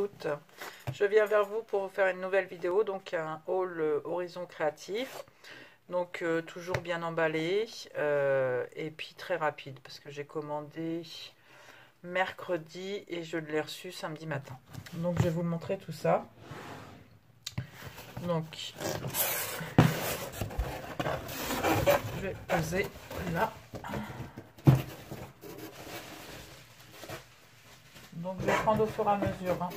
toutes, je viens vers vous pour vous faire une nouvelle vidéo, donc un haul Horizon Créatif, donc toujours bien emballé et puis très rapide parce que j'ai commandé mercredi et je l'ai reçu samedi matin. Donc je vais vous montrer tout ça. Donc je vais poser là. Donc je vais prendre au fur et à mesure.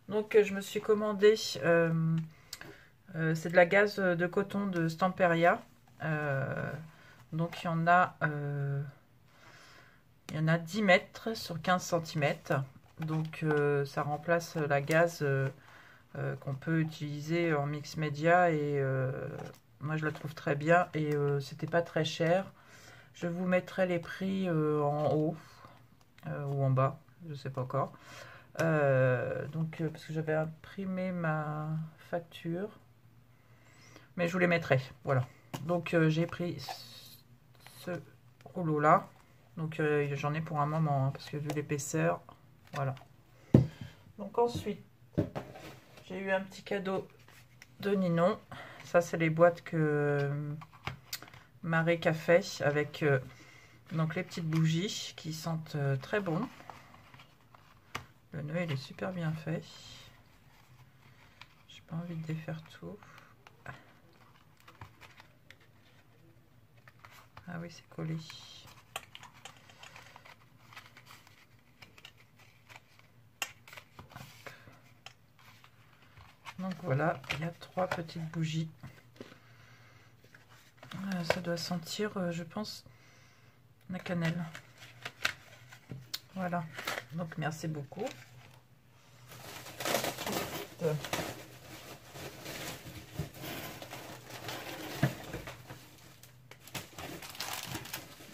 Donc je me suis commandé, c'est de la gaze de coton de Stamperia. Donc il y en a 10 mètres sur 15 cm. Donc ça remplace la gaze qu'on peut utiliser en mix média. Et moi je la trouve très bien et c'était pas très cher. Je vous mettrai les prix en haut ou en bas, je sais pas encore. Parce que j'avais imprimé ma facture, mais je vous les mettrai. Voilà. Donc j'ai pris ce rouleau là. Donc j'en ai pour un moment hein, parce que vu l'épaisseur, voilà. Donc ensuite j'ai eu un petit cadeau de Ninon. Ça c'est les boîtes que Marek a fait avec donc les petites bougies qui sentent très bon. Le nœud il est super bien fait. J'ai pas envie de défaire tout. Ah oui, c'est collé. Donc voilà, il y a 3 petites bougies. Ça doit sentir, je pense, la cannelle. Voilà. Donc merci beaucoup.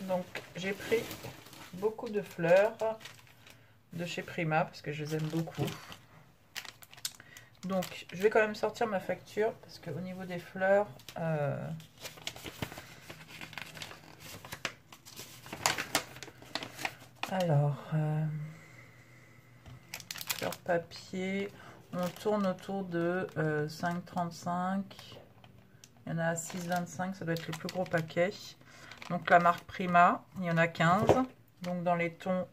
Donc j'ai pris beaucoup de fleurs de chez Prima parce que je les aime beaucoup. Donc je vais quand même sortir ma facture parce qu'au niveau des fleurs, fleurs papier, on tourne autour de 5,35. Il y en a à 6,25, ça doit être le plus gros paquet. Donc la marque Prima, il y en a 15. Donc dans les tons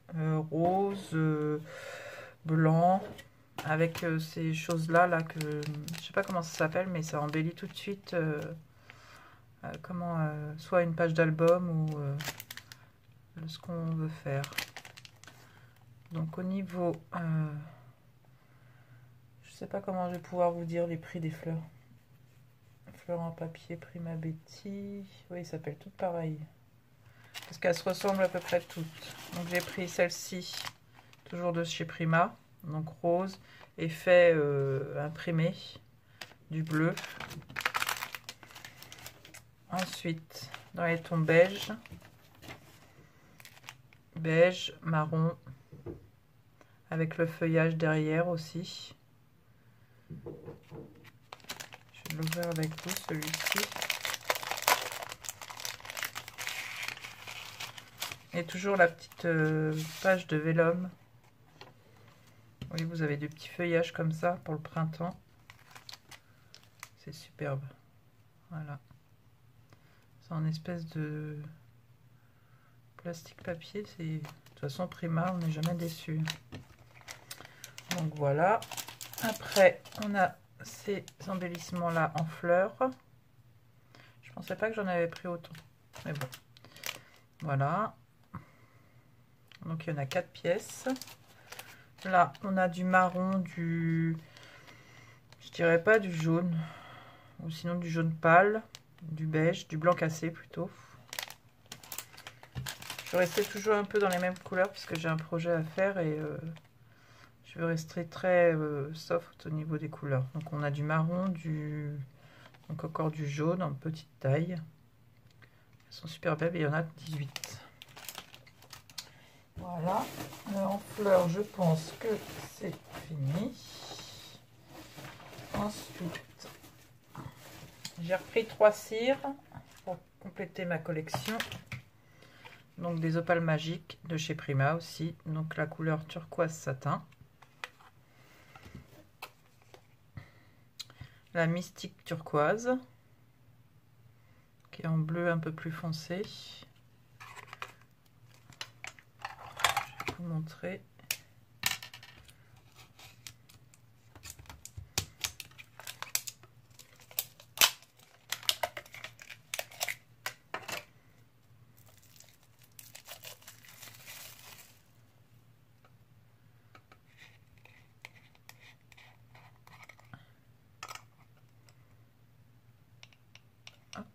rose, blanc, avec ces choses-là, là, que je sais pas comment ça s'appelle, mais ça embellit tout de suite soit une page d'album ou ce qu'on veut faire. Donc au niveau, je sais pas comment je vais pouvoir vous dire les prix des fleurs. Fleurs en papier Prima Betty, oui, ils s'appellent toutes pareilles. Parce qu'elles se ressemblent à peu près toutes. Donc j'ai pris celle-ci, toujours de chez Prima, donc rose, effet imprimé, du bleu. Ensuite, dans les tons beige, marron, avec le feuillage derrière aussi. Je vais l'ouvrir avec vous, celui-ci. Et toujours la petite page de vélum. Oui, vous avez des petits feuillages comme ça pour le printemps. C'est superbe. Voilà. C'est en espèce de plastique papier. De toute façon, Prima, on n'est jamais déçu. Donc voilà. Après, on a ces embellissements-là en fleurs. Je pensais pas que j'en avais pris autant. Mais bon. Voilà. Donc il y en a 4 pièces. Là, on a du marron, je dirais pas du jaune, ou sinon du jaune pâle, du beige, du blanc cassé plutôt. Je vais rester toujours un peu dans les mêmes couleurs parce que j'ai un projet à faire et je vais rester très soft au niveau des couleurs. Donc on a du marron, donc encore du jaune en petite taille. Elles sont super belles et il y en a 18. Voilà, en fleurs, je pense que c'est fini. Ensuite, j'ai repris 3 cires pour compléter ma collection. Donc des opales magiques de chez Prima aussi. Donc la couleur turquoise satin. la Mystique Turquoise, qui est en bleu un peu plus foncé. Je vais vous montrer.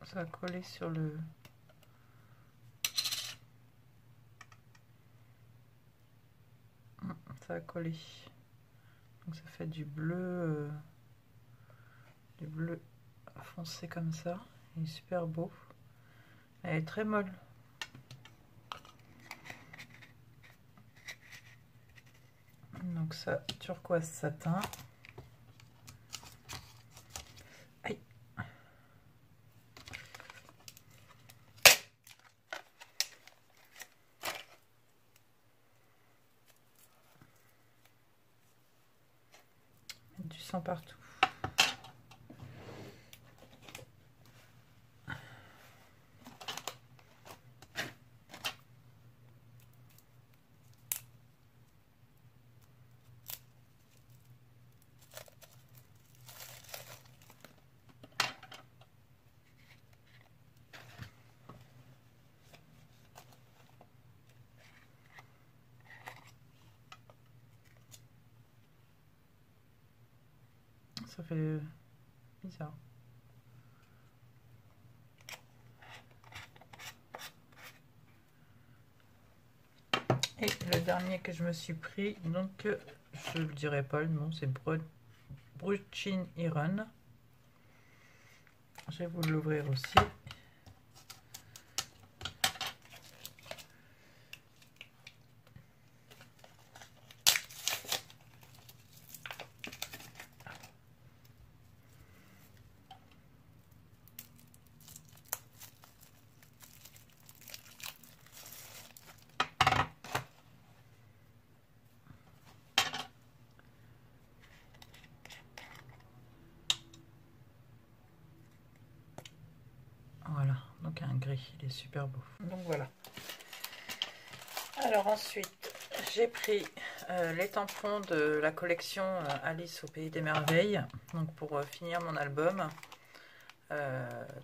Ça va coller sur le... Ça va coller. Donc ça fait du bleu foncé comme ça. Il est super beau. Elle est très molle. Donc ça, turquoise satin. Aïe. Du sang partout. Ça fait bizarre. Et le dernier que je me suis pris, donc je ne dirai pas le nom, c'est Bruchin Iron. Je vais vous l'ouvrir aussi. Voilà, donc un gris, il est super beau. Donc voilà. Alors ensuite, j'ai pris les tampons de la collection Alice au Pays des Merveilles, donc pour finir mon album.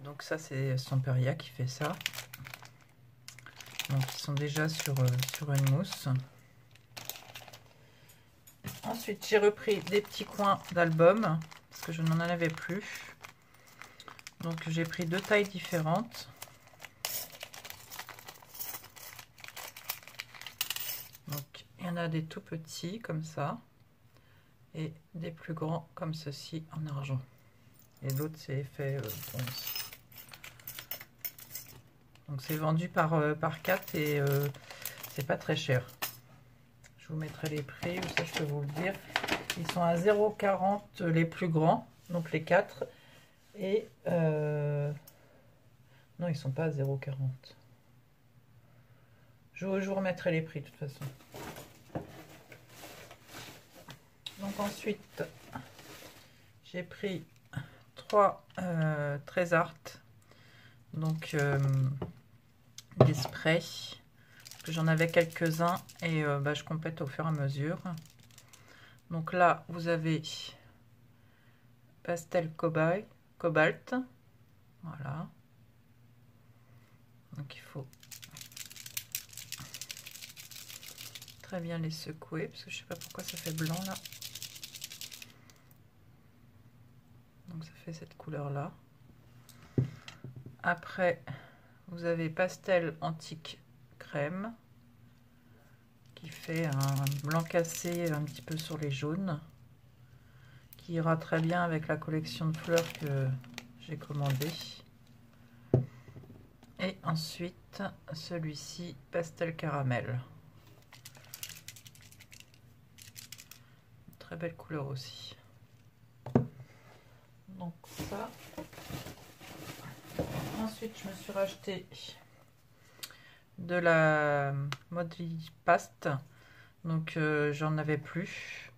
Donc ça, c'est Samperia qui fait ça. Donc ils sont déjà sur une mousse. Ensuite, j'ai repris des petits coins d'album parce que je n'en avais plus. Donc j'ai pris deux tailles différentes. Donc il y en a des tout petits comme ça et des plus grands comme ceci en argent. Et l'autre c'est fait bronze. Donc c'est vendu par 4 et c'est pas très cher. Je vous mettrai les prix, ou ça je peux vous le dire. Ils sont à 0,40 les plus grands, donc les 4. Et non, ils sont pas à 0,40. Je vous remettrai les prix de toute façon. Donc ensuite, j'ai pris 3 Trésart. Donc des sprays. J'en avais quelques-uns et je complète au fur et à mesure. Donc là, vous avez pastel cobalt. Voilà. Donc il faut très bien les secouer parce que je sais pas pourquoi ça fait blanc là. Donc ça fait cette couleur là. Après, vous avez pastel antique crème qui fait un blanc cassé un petit peu sur les jaunes, qui ira très bien avec la collection de fleurs que j'ai commandé. Et ensuite celui-ci pastel caramel, très belle couleur aussi. Donc ça. Ensuite je me suis racheté de la Modly Paste, donc j'en avais plus.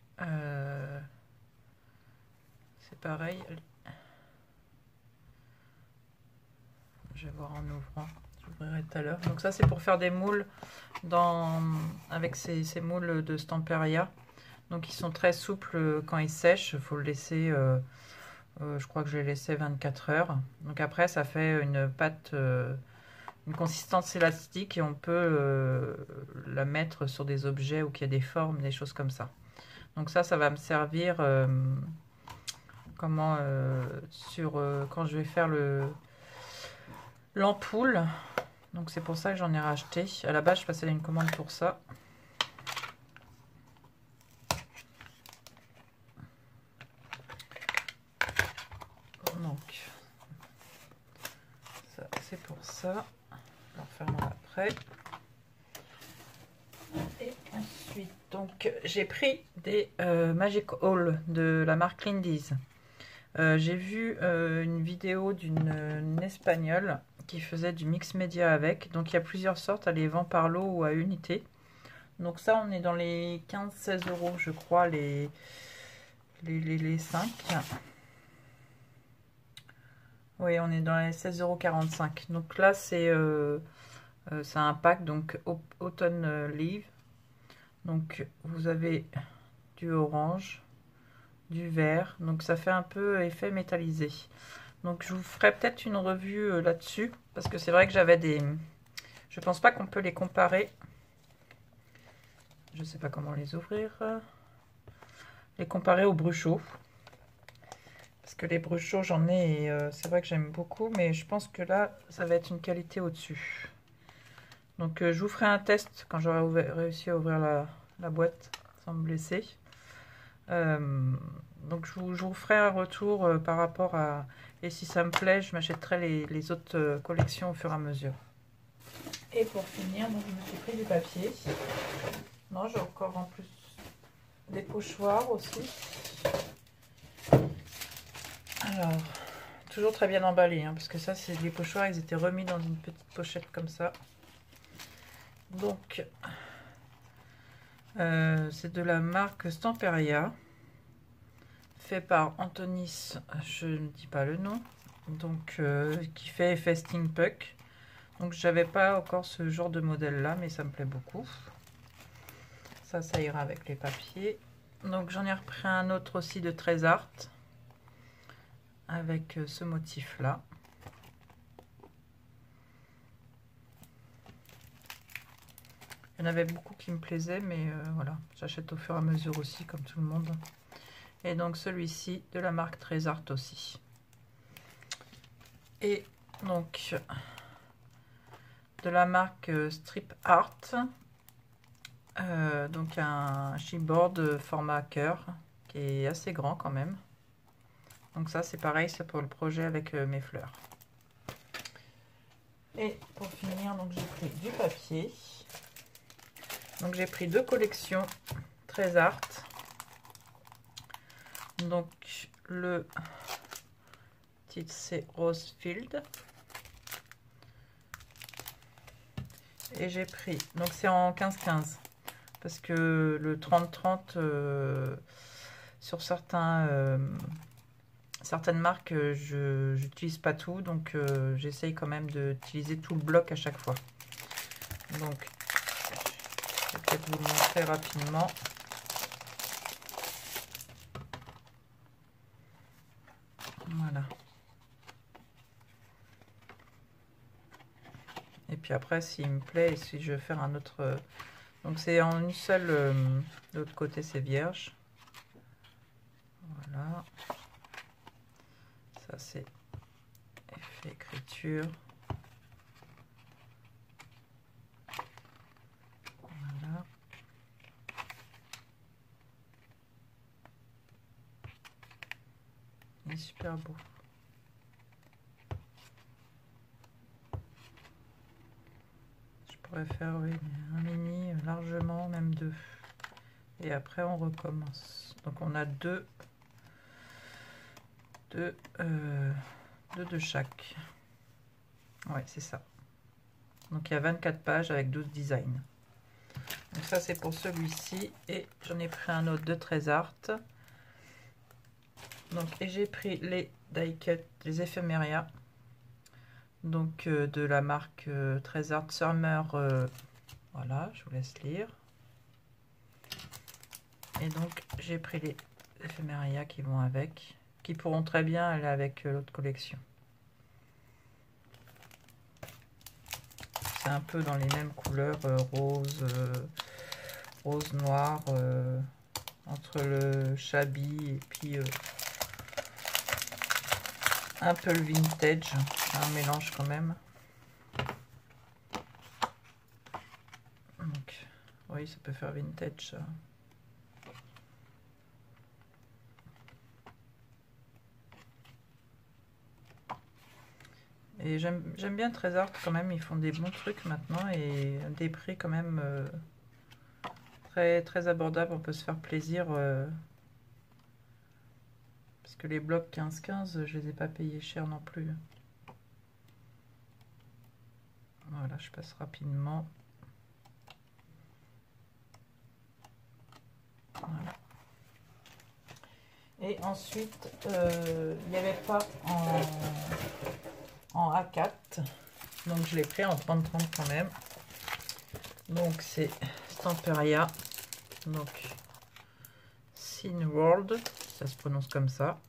C'est pareil, je vais voir en ouvrant. J'ouvrirai tout à l'heure. Donc ça, c'est pour faire des moules avec ces moules de Stamperia. Donc ils sont très souples quand ils sèchent. Il faut le laisser, je crois que je l'ai laissé 24 heures. Donc après, ça fait une pâte, une consistance élastique et on peut la mettre sur des objets où il y a des formes, des choses comme ça. Donc ça va me servir quand je vais faire l'ampoule. Donc c'est pour ça que j'en ai racheté. À la base, je passais une commande pour ça. Donc ça c'est pour ça. On refermera après. Et ensuite, donc j'ai pris des Magic Haul de la marque Lindy's. J'ai vu une vidéo d'une espagnole qui faisait du mix média avec. Donc il y a plusieurs sortes, elle les vend par lot ou à unité. Donc ça, on est dans les 15-16 euros, je crois, les 5. Oui, on est dans les 16,45 €. Donc là, c'est un pack, donc Autumn Leaf. Donc vous avez du orange, du vert, donc ça fait un peu effet métallisé. Donc je vous ferai peut-être une revue là-dessus, parce que c'est vrai que j'avais des... Je pense pas qu'on peut les comparer. Je sais pas comment les ouvrir. Les comparer aux bruchaux. Parce que les bruchaux, j'en ai et c'est vrai que j'aime beaucoup, mais je pense que là, ça va être une qualité au-dessus. Donc je vous ferai un test quand j'aurai réussi à ouvrir la boîte sans me blesser. Donc je vous ferai un retour par rapport à... Et si ça me plaît, je m'achèterai les autres collections au fur et à mesure. Et pour finir, donc, je me suis pris du papier. Non, j'ai encore en plus des pochoirs aussi. Alors, toujours très bien emballé, hein, parce que ça, c'est des pochoirs, ils étaient remis dans une petite pochette comme ça. Donc, c'est de la marque Stamperia, fait par Antonis, je ne dis pas le nom, donc qui fait effet steampunk. Donc, j'avais pas encore ce genre de modèle là, mais ça me plaît beaucoup. Ça ira avec les papiers. Donc, j'en ai repris un autre aussi de Très Art avec ce motif là. Il y en avait beaucoup qui me plaisaient, mais voilà, j'achète au fur et à mesure aussi, comme tout le monde. Et donc celui-ci de la marque Très Art aussi. Et donc de la marque Strip Art, donc un chipboard format cœur qui est assez grand quand même. Donc ça c'est pareil, c'est pour le projet avec mes fleurs. Et pour finir, donc j'ai pris du papier. Donc j'ai pris 2 collections Très Art. Donc le titre c'est Rosefield. Et j'ai pris, donc c'est en 15-15. Parce que le 30-30 sur certaines marques, je n'utilise pas tout. Donc j'essaye quand même d'utiliser tout le bloc à chaque fois. Donc je vais peut-être vous le montrer rapidement. Voilà. Et puis après, s'il me plaît, et si je veux faire un autre... donc c'est en une seule... de l'autre côté, c'est vierge. Voilà. Ça, c'est effet écriture. Voilà. Il est super beau. Je pourrais faire oui, un mini largement, même 2. Et après on recommence. Donc on a deux de chaque. Ouais, c'est ça. Donc il y a 24 pages avec 12 designs. Donc ça c'est pour celui-ci. Et j'en ai pris un autre de Très Art. Donc, et j'ai pris les die cut, les éphéméria. Donc de la marque Treasure Summer. Voilà, je vous laisse lire. Et donc j'ai pris les éphéméria qui vont avec, qui pourront très bien aller avec l'autre collection. C'est un peu dans les mêmes couleurs, rose, rose noir, entre le shabby et puis un peu le vintage, un mélange quand même. Donc, oui, ça peut faire vintage ça. Et j'aime bien Trésor quand même, ils font des bons trucs maintenant et des prix quand même très abordables, on peut se faire plaisir. Parce que les blocs 15-15, je les ai pas payés cher non plus. Voilà, je passe rapidement. Voilà. Et ensuite, il n'y avait pas en A4, donc je l'ai pris en 30-30 quand même. Donc c'est Stamperia, donc Cineworld, ça se prononce comme ça.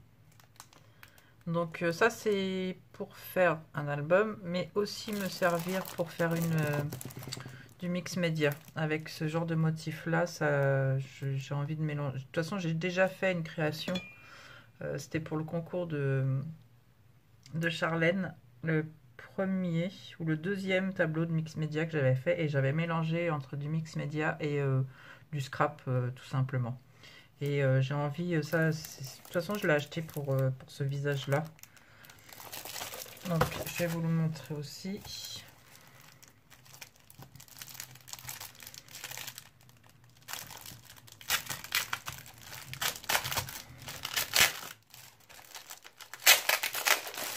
Donc ça c'est pour faire un album, mais aussi me servir pour faire du mix média. Avec ce genre de motif là, j'ai envie de mélanger. De toute façon j'ai déjà fait une création, c'était pour le concours de Charlène, le premier ou le deuxième tableau de mix média que j'avais fait, et j'avais mélangé entre du mix média et du scrap tout simplement. Et j'ai envie, ça, de toute façon je l'ai acheté pour ce visage là. Donc je vais vous le montrer aussi.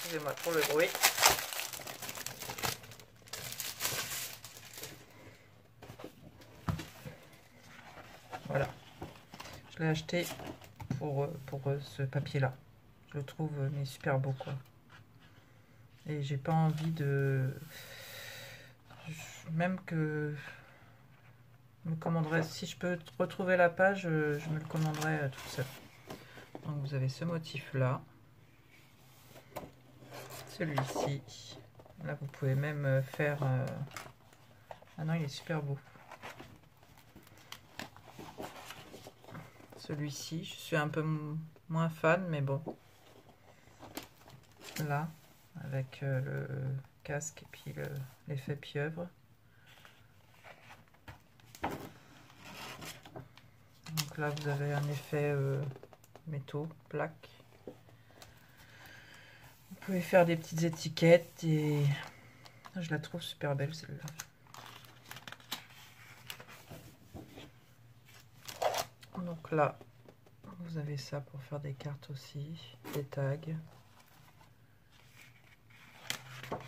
Excusez-moi pour le bruit. Voilà. Je l'ai acheté pour ce papier là. Je le trouve mais super beau quoi. Et j'ai pas envie de... Même que... Je me commanderai, si je peux retrouver la page, je me le commanderai toute seule. Donc vous avez ce motif là. Celui-ci. Là vous pouvez même faire... Ah non, il est super beau. Celui-ci, je suis un peu moins fan, mais bon. Là, avec le casque et puis l'effet pieuvre. Donc là, vous avez un effet métaux, plaques. Vous pouvez faire des petites étiquettes et je la trouve super belle celle-là. Donc là, vous avez ça pour faire des cartes aussi, des tags.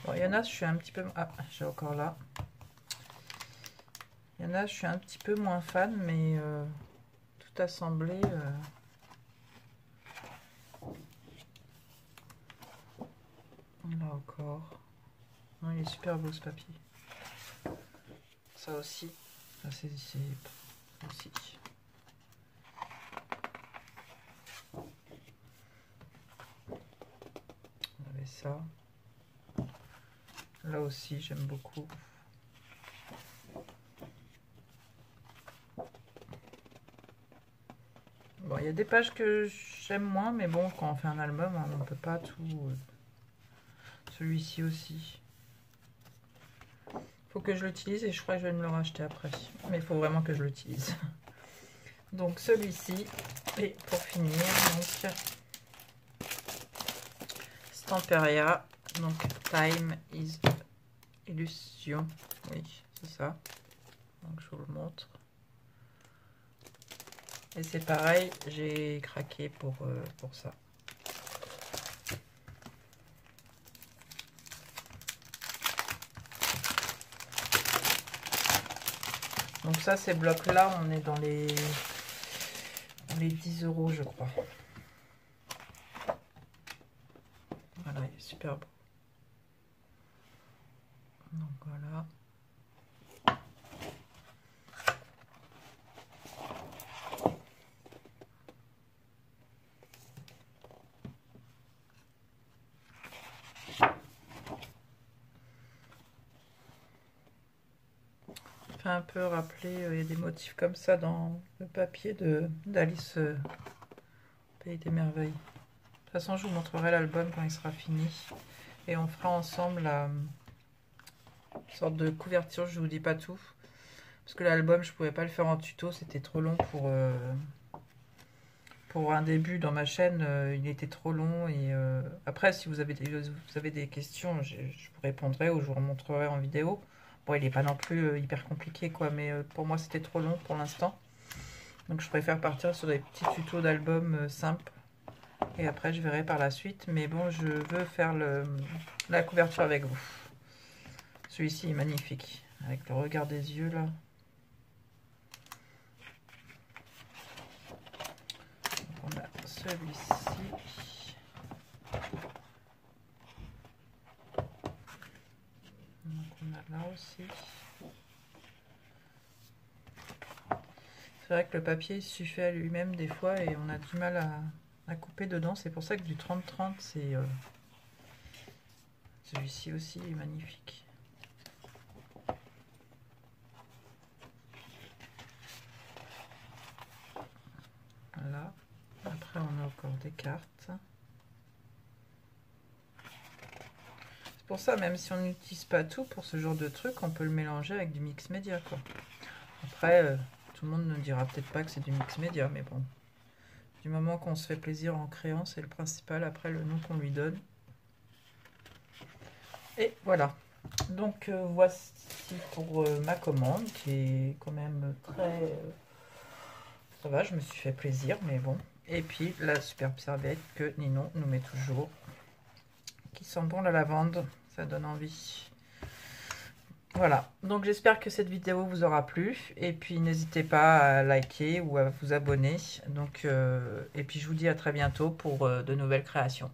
Bon, il y en a, je suis un petit peu... Ah, j'ai encore là. Il y en a, je suis un petit peu moins fan, mais tout assemblé... Là encore. Non, il est super beau ce papier. Ça aussi. Ça, c'est aussi. On avait ça. Là aussi, j'aime beaucoup. Bon, il y a des pages que j'aime moins, mais bon, quand on fait un album, on ne peut pas tout. Celui-ci aussi. Faut que je l'utilise et je crois que je vais me le racheter après. Mais il faut vraiment que je l'utilise. Donc celui-ci. Et pour finir, donc Stamperia. Donc Time is Illusion. Oui, c'est ça. Donc je vous le montre. Et c'est pareil, j'ai craqué pour ça. Donc ça, ces blocs-là, on est dans les 10 € je crois. Voilà, il est super beau. Donc voilà. Fait un peu rappeler, il y a des motifs comme ça dans le papier d'Alice Pays des Merveilles. De toute façon, je vous montrerai l'album quand il sera fini. Et on fera ensemble la sorte de couverture, je vous dis pas tout. Parce que l'album, je pouvais pas le faire en tuto, c'était trop long pour un début dans ma chaîne. Il était trop long. Et après, si vous avez des questions, je vous répondrai ou je vous remontrerai en vidéo. Bon, il n'est pas non plus hyper compliqué, quoi, mais pour moi, c'était trop long pour l'instant. Donc, je préfère partir sur des petits tutos d'albums simples. Et après, je verrai par la suite. Mais bon, je veux faire la couverture avec vous. Celui-ci est magnifique. Avec le regard des yeux, là. Donc, on a celui-ci. Donc, on a là aussi. C'est vrai que le papier il suffit à lui-même des fois et on a du mal à couper dedans. C'est pour ça que du 30-30, c'est... celui-ci aussi est magnifique. Voilà. Après, on a encore des cartes. C'est pour ça, même si on n'utilise pas tout pour ce genre de truc, on peut le mélanger avec du mix média, quoi. Après, tout le monde ne dira peut-être pas que c'est du mix média, mais bon. Du moment qu'on se fait plaisir en créant, c'est le principal. Après, le nom qu'on lui donne. Et voilà. Donc, voici pour ma commande, qui est quand même très... ça va, je me suis fait plaisir, mais bon. Et puis, la superbe serviette que Ninon nous met toujours, qui sent bon la lavande. Ça donne envie. Voilà, donc j'espère que cette vidéo vous aura plu. Et puis n'hésitez pas à liker ou à vous abonner. Donc, et puis je vous dis à très bientôt pour de nouvelles créations.